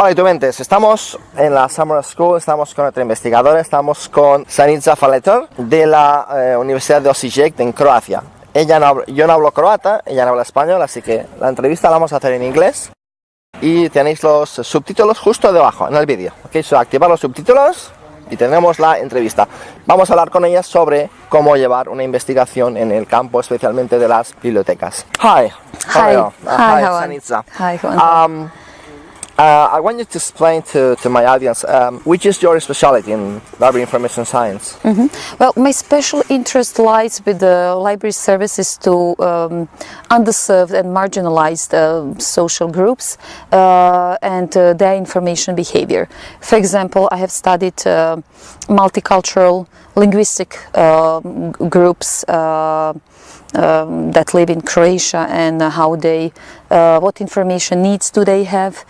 Hola, Tumentes. Estamos en la Summer School, estamos con otra investigadora, estamos con Sanica Faletor de la Universidad de Osijek en Croacia. Yo no hablo croata, ella no habla español, así que la entrevista la vamos a hacer en inglés. Y tenéis los subtítulos justo debajo en el vídeo. Okay, so activar los subtítulos y tenemos la entrevista. Vamos a hablar con ella sobre cómo llevar una investigación en el campo, especialmente de las bibliotecas. Hi. Hi. Hi, Sanica. Hi, Juan. I want you to explain to my audience which is your specialty in library information science. Well, my special interest lies with the library services to underserved and marginalized social groups and their information behavior. For example, I have studied multicultural linguistic groups that live in Croatia and how they, what information needs do they have,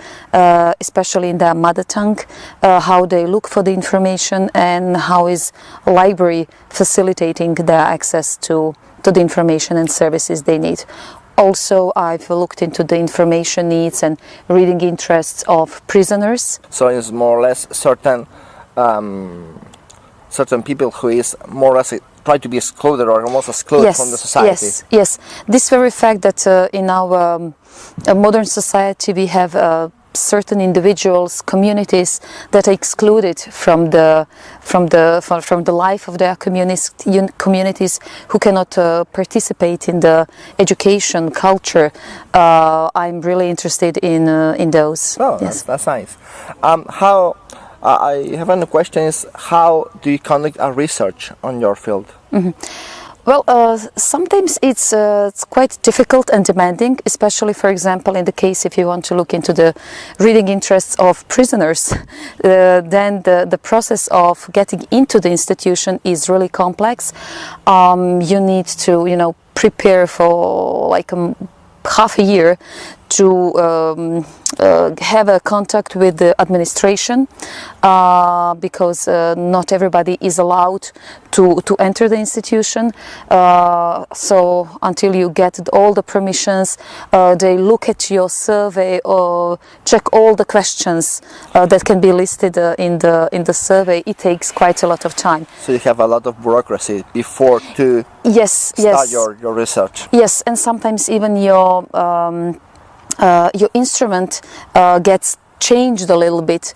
especially in their mother tongue, how they look for the information and how is library facilitating their access to the information and services they need. Also, I've looked into the information needs and reading interests of prisoners. So it's more or less certain people who is more or less try to be excluded or almost excluded from the society. Yes. This very fact that in our modern society we have certain individuals, communities that are excluded from the life of their communities who cannot participate in the education culture. I'm really interested in those. Oh, yes, that's nice. I have a question: is how do you conduct a research on your field? Well, sometimes it's quite difficult and demanding, especially, for example, in the case if you want to look into the reading interests of prisoners, then the process of getting into the institution is really complex. You need to, prepare for like half a year to have a contact with the administration because not everybody is allowed to enter the institution. So until you get all the permissions, they look at your survey or check all the questions that can be listed in the survey. It takes quite a lot of time. So you have a lot of bureaucracy before to start your research. Yes, and sometimes even your instrument gets changed a little bit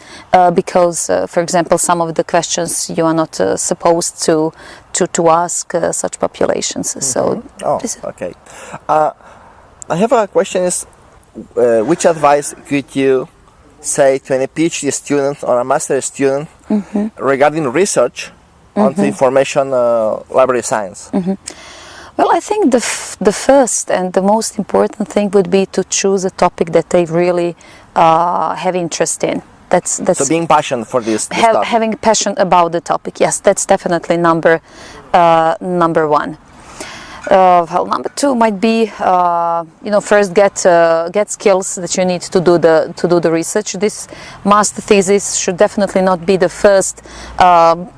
because, for example, some of the questions you are not supposed to ask such populations. So, okay. I have a question: is which advice could you say to any PhD student or a master student regarding research on the information library science? Well, I think the first and the most important thing would be to choose a topic that they really have interest in. That's so being passionate for this topic. Having passion about the topic. Yes, that's definitely number one. Well, number two might be, first get skills that you need to do the research. This master thesis should definitely not be the first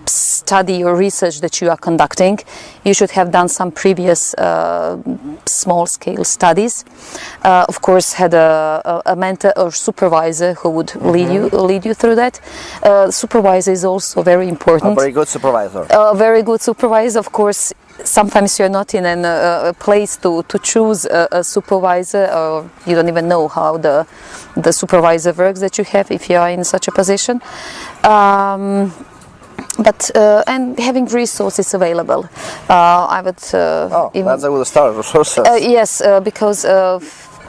study or research that you are conducting. You should have done some previous small-scale studies. Of course, had a mentor or supervisor who would lead you through that. Supervisor is also very important. A very good supervisor. A very good supervisor, of course. Sometimes you're not in a place to choose a supervisor, or you don't even know how the supervisor works that you have if you are in such a position. But and having resources available, I would. That's a good start. Resources. Yes, because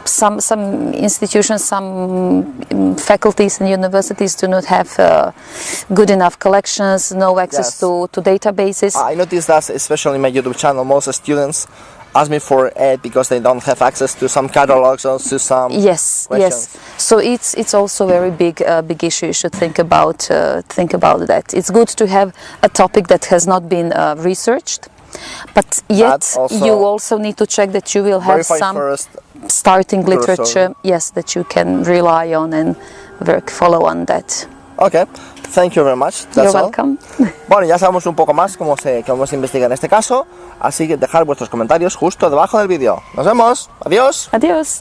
some institutions, some faculties and universities do not have good enough collections, no access to databases. I noticed that, especially in my YouTube channel, most students ask me for it because they don't have access to some catalogs or to some questions. Yes. So it's also a very big issue. You should think about that. It's good to have a topic that has not been researched, but yet you also need to check that you will have some starting literature, that you can rely on and follow on that. Okay, thank you very much. You're welcome. Bueno, ya sabemos un poco más cómo se investiga en este caso, así que dejar vuestros comentarios justo debajo del vídeo. Nos vemos. Adiós. Adiós.